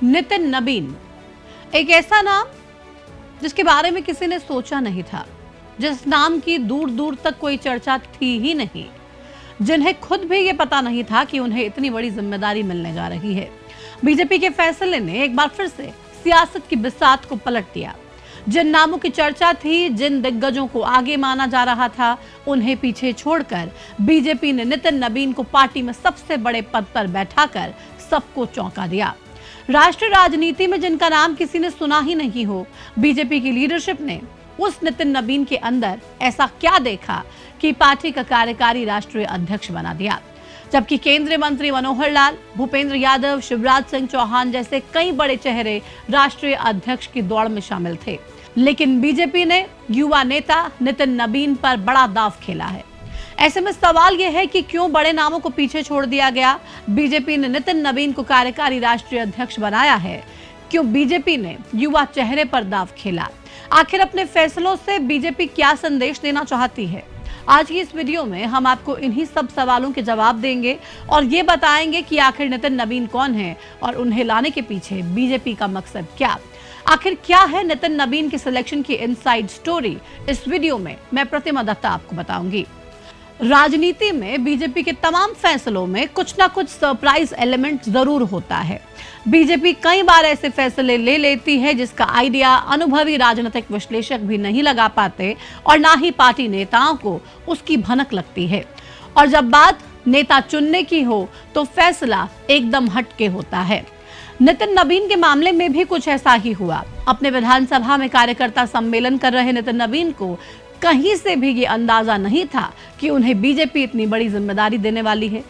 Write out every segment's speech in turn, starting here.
नितिन नबीन, एक ऐसा नाम जिसके बारे में किसी ने सोचा नहीं था, जिस नाम की दूर दूर तक कोई चर्चा थी ही नहीं, जिन्हें खुद भी ये पता नहीं था कि उन्हें इतनी बड़ी जिम्मेदारी मिलने जा रही है। बीजेपी के फैसले ने एक बार फिर से सियासत की बिसात को पलट दिया। जिन नामों की चर्चा थी, जिन दिग्गजों को आगे माना जा रहा था, उन्हें पीछे छोड़कर बीजेपी ने नितिन नबीन को पार्टी में सबसे बड़े पद पर बैठाकर सबको चौंका दिया। राष्ट्रीय राजनीति में जिनका नाम किसी ने सुना ही नहीं हो, बीजेपी की लीडरशिप ने उस नितिन नबीन के अंदर ऐसा क्या देखा कि पार्टी का कार्यकारी राष्ट्रीय अध्यक्ष बना दिया। जबकि केंद्रीय मंत्री मनोहर लाल, भूपेंद्र यादव, शिवराज सिंह चौहान जैसे कई बड़े चेहरे राष्ट्रीय अध्यक्ष की दौड़ में शामिल थे, लेकिन बीजेपी ने युवा नेता नितिन नबीन पर बड़ा दांव खेला है। ऐसे में सवाल यह है कि क्यों बड़े नामों को पीछे छोड़ दिया गया। बीजेपी ने नितिन नबीन को कार्यकारी राष्ट्रीय अध्यक्ष बनाया है। क्यों बीजेपी ने युवा चेहरे पर दांव खेला। आखिर अपने फैसलों से बीजेपी क्या संदेश देना चाहती है। आज की इस वीडियो में हम आपको इन्हीं सब सवालों के जवाब देंगे और ये बताएंगे कि आखिर नितिन नबीन कौन है और उन्हें लाने के पीछे बीजेपी का मकसद क्या। आखिर क्या है नितिन नबीन के सिलेक्शन की इनसाइड स्टोरी, इस वीडियो में मैं प्रतिमा दत्ता आपको बताऊंगी। राजनीति में बीजेपी के तमाम फैसलों में कुछ ना कुछ सरप्राइज एलिमेंट जरूर होता है। बीजेपी कई बार ऐसे फैसले ले लेती है जिसका आइडिया अनुभवी राजनीतिक विश्लेषक भी नहीं लगा पाते और ना ही पार्टी नेताओं को उसकी भनक लगती है। और जब बात नेता चुनने की हो तो फैसला एकदम हटके होता है। नितिन नबीन के मामले में भी कुछ ऐसा ही हुआ। अपने विधानसभा में कार्यकर्ता सम्मेलन कर रहे नितिन नबीन को कहीं से भी ये अंदाजा नहीं था कि उन्हें बीजेपी इतनी बड़ी जिम्मेदारी देने वाली है।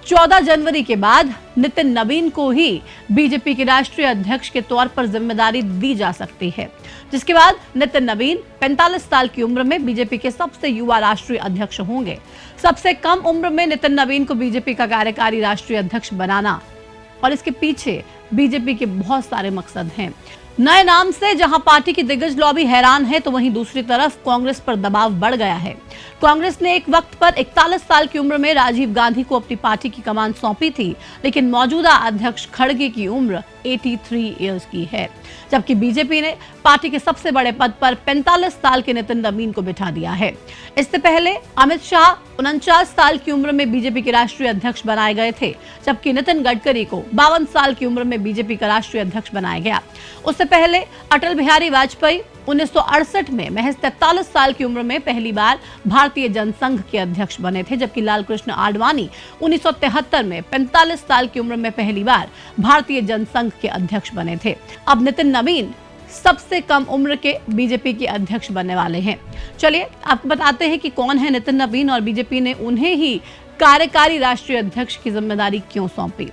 14 जनवरी के बाद नितिन नबीन को ही बीजेपी के राष्ट्रीय अध्यक्ष के तौर पर जिम्मेदारी दी जा सकती है, जिसके बाद नितिन नबीन 45 साल की उम्र में बीजेपी के सबसे युवा राष्ट्रीय अध्यक्ष होंगे। सबसे कम उम्र में नितिन नबीन को बीजेपी का कार्यकारी राष्ट्रीय अध्यक्ष बनाना, और इसके पीछे बीजेपी के बहुत सारे मकसद हैं। नए नाम से जहां पार्टी की दिग्गज लॉबी हैरान है, तो वहीं दूसरी तरफ कांग्रेस पर दबाव बढ़ गया है। कांग्रेस ने एक वक्त पर 41 साल की उम्र में राजीव गांधी को अपनी पार्टी की कमान सौंपी थी, लेकिन मौजूदा अध्यक्ष खड़गे की उम्र 83 इयर्स की है। जबकि बीजेपी ने पार्टी के सबसे बड़े पद पर 45 साल के नितिन नबीन को बिठा दिया है। इससे पहले अमित शाह 49 साल की उम्र में बीजेपी के राष्ट्रीय अध्यक्ष बनाए गए थे, जबकि नितिन गडकरी को 52 साल की उम्र में बीजेपी का राष्ट्रीय अध्यक्ष बनाया गया। उससे पहले अटल बिहारी वाजपेयी 1968 में महज 43 साल की उम्र में पहली बार भारतीय जनसंघ के अध्यक्ष बने थे, जबकि लालकृष्ण आडवाणी 1973 में 45 साल की उम्र में पहली बार भारतीय जनसंघ के अध्यक्ष बने थे। अब नितिन नबीन सबसे कम उम्र के बीजेपी के अध्यक्ष बनने वाले हैं। चलिए आपको बताते हैं कि कौन है नितिन नबीन और बीजेपी ने उन्हें ही कार्यकारी राष्ट्रीय अध्यक्ष की जिम्मेदारी क्यों सौंपी।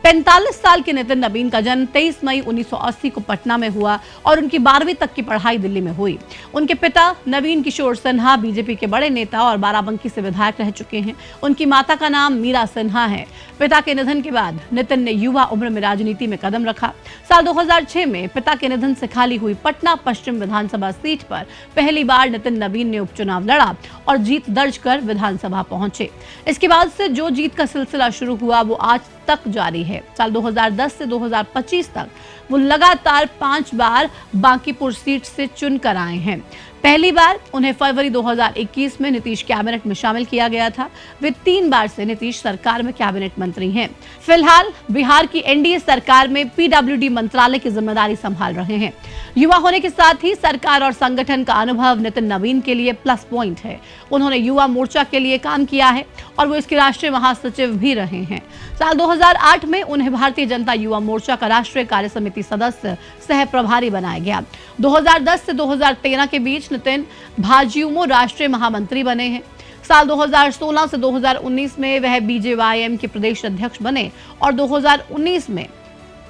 45 साल के नितिन नबीन का जन्म 23 मई 1980 को पटना में हुआ और उनकी 12वीं तक की पढ़ाई दिल्ली में हुई। उनके पिता नवीन किशोर सिन्हा बीजेपी के बड़े नेता और बाराबंकी से विधायक रह चुके हैं। उनकी माता का नाम मीरा सिन्हा है। पिता के निधन के बाद नितिन ने युवा उम्र में राजनीति में कदम रखा। साल 2006 में पिता के निधन से खाली हुई पटना पश्चिम विधानसभा सीट पर पहली बार नितिन नबीन ने उपचुनाव लड़ा और जीत दर्ज कर विधानसभा पहुंचे। इसके बाद से जो जीत का सिलसिला शुरू हुआ वो आज तक जारी है। साल 2010 से 2025 तक वो लगातार 5 बार बांकीपुर सीट से चुनकर आए हैं। पहली बार उन्हें फरवरी 2021 में नीतीश कैबिनेट में शामिल किया गया था। वे 3 बार से नीतीश सरकार में कैबिनेट मंत्री हैं। फिलहाल बिहार की एनडीए सरकार में पीडब्ल्यूडी मंत्रालय की जिम्मेदारी संभाल रहे हैं। युवा होने के साथ ही सरकार और संगठन का अनुभव नितिन नबीन के लिए प्लस पॉइंट है। उन्होंने युवा मोर्चा के लिए काम किया है और वो इसके राष्ट्रीय महासचिव भी रहे हैं। साल 2008 में उन्हें भारतीय जनता युवा मोर्चा का राष्ट्रीय कार्य समिति सदस्य सह प्रभारी बनाया गया। 2010 से 2013 के बीच नितिन भाजयुमो राष्ट्रीय महामंत्री बने हैं। साल 2016 से 2019 में वह बीजेवाईएम के प्रदेश अध्यक्ष बने और 2019 में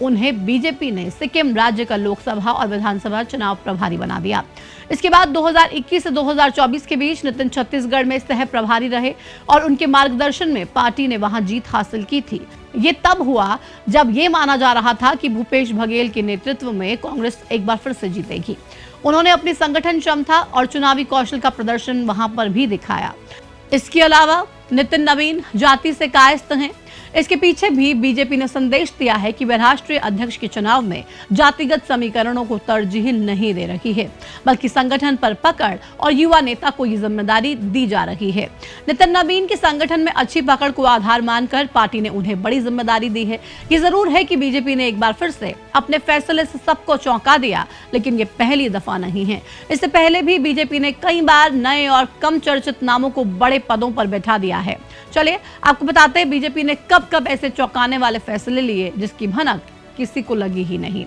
उन्हें बीजेपी ने सिक्किम राज्य का लोकसभा और विधानसभा चुनाव प्रभारी बना दिया। इसके बाद 2021 से 2024 के बीच नितिन छत्तीसगढ़ में सह प्रभारी रहे और उनके मार्गदर्शन में पार्टी ने वहां जीत हासिल की थी। ये तब हुआ जब ये माना जा रहा था कि भूपेश बघेल के नेतृत्व में कांग्रेस एक बार फिर से जीतेगी। उन्होंने अपनी संगठन क्षमता और चुनावी कौशल का प्रदर्शन वहां पर भी दिखाया। इसके अलावा नितिन नबीन जाति से कायस्थ हैं। इसके पीछे भी बीजेपी ने संदेश दिया है कि वह राष्ट्रीय अध्यक्ष के चुनाव में जातिगत समीकरणों को तरजीह नहीं दे रही है, बल्कि संगठन पर पकड़ और युवा नेता को ये जिम्मेदारी दी जा रही है। नितिन नवीन की संगठन में अच्छी पकड़ को आधार मानकर पार्टी ने उन्हें बड़ी जिम्मेदारी दी है। ये जरूर है कि बीजेपी ने एक बार फिर से अपने फैसले से सबको चौंका दिया, लेकिन ये पहली दफा नहीं है। इससे पहले भी बीजेपी ने कई बार नए और कम चर्चित नामों को बड़े पदों पर बैठा दिया है। चलिए आपको बताते हैं बीजेपी ने कब कब ऐसे चौंकाने वाले फैसले लिए जिसकी भनक किसी को लगी ही नहीं।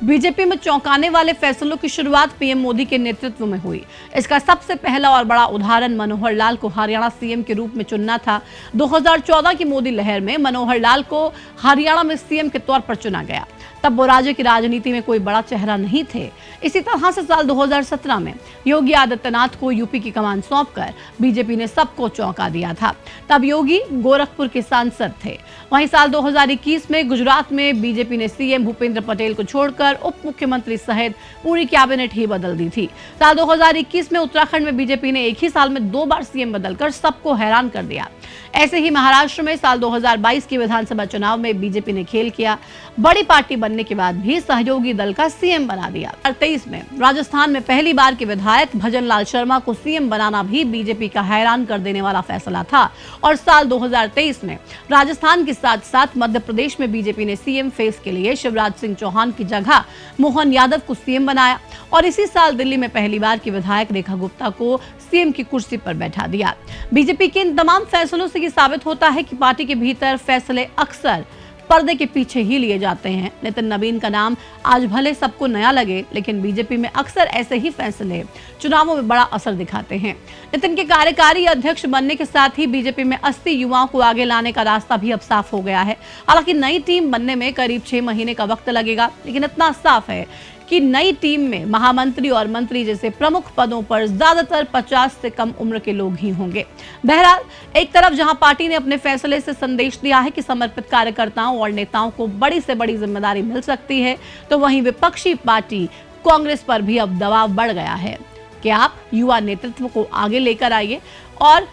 बीजेपी में चौंकाने वाले फैसलों की शुरुआत पीएम मोदी के नेतृत्व में हुई। इसका सबसे पहला और बड़ा उदाहरण मनोहर लाल को हरियाणा सीएम के रूप में चुनना था। 2014 की मोदी लहर में मनोहर लाल को हरियाणा में सीएम के तौर पर चुना गया। तब वो राज्य की राजनीति में कोई बड़ा चेहरा नहीं थे। इसी तरह से साल 2017 में योगी आदित्यनाथ को यूपी की कमान सौंपकर बीजेपी ने सबको चौंका दिया था। तब योगी गोरखपुर के सांसद थे। वहीं साल 2021 में गुजरात में बीजेपी ने सीएम भूपेंद्र पटेल को छोड़कर उप मुख्यमंत्री सहित पूरी कैबिनेट ही बदल दी थी। साल 2021 में उत्तराखंड में बीजेपी ने एक ही साल में 2 बार सीएम बदलकर सबको हैरान कर दिया। ऐसे ही महाराष्ट्र में साल 2022 के विधानसभा चुनाव में बीजेपी ने खेल किया। बड़ी पार्टी बनने के बाद भी सहयोगी दल का सीएम बना दिया। 2023 में राजस्थान में पहली बार के विधायक भजन लाल शर्मा को सीएम बनाना भी बीजेपी का हैरान कर देने वाला फैसला था। और साल 2023 में राजस्थान के साथ साथ मध्य प्रदेश में बीजेपी ने सीएम फेस के लिए शिवराज सिंह चौहान की जगह मोहन यादव को सीएम बनाया। और इसी साल दिल्ली में पहली बार की विधायक रेखा गुप्ता को सीएम की कुर्सी पर बैठा दिया। बीजेपी के इन तमाम फैसलों से ये साबित होता है कि पार्टी के भीतर फैसले अक्सर पर्दे के पीछे ही लिए जाते हैं। नितिन नवीन का नाम आज भले सबको नया लगे, लेकिन बीजेपी में अक्सर ऐसे ही फैसले चुनावों में बड़ा असर दिखाते हैं। नितिन के कार्यकारी अध्यक्ष बनने के साथ ही बीजेपी में 80 युवाओं को आगे लाने का रास्ता भी अब साफ हो गया है। हालांकि नई टीम बनने में करीब 6 महीने का वक्त लगेगा, लेकिन इतना साफ है कि नई टीम में महामंत्री और मंत्री जैसे प्रमुख पदों पर ज्यादातर 50 से कम उम्र के लोग ही होंगे। बहरहाल, एक तरफ जहां पार्टी ने अपने फैसले से संदेश दिया है कि समर्पित कार्यकर्ताओं और नेताओं को बड़ी से बड़ी जिम्मेदारी मिल सकती है, तो वहीं विपक्षी पार्टी कांग्रेस पर भी अब दबाव बढ़ गया है कि आप युवा नेतृत्व को आगे लेकर आइए और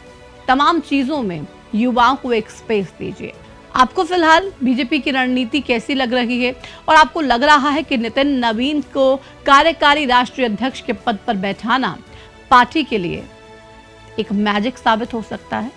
तमाम चीजों में युवाओं को एक स्पेस दीजिए। आपको फिलहाल बीजेपी की रणनीति कैसी लग रही है और आपको लग रहा है कि नितिन नवीन को कार्यकारी राष्ट्रीय अध्यक्ष के पद पर बैठाना पार्टी के लिए एक मैजिक साबित हो सकता है?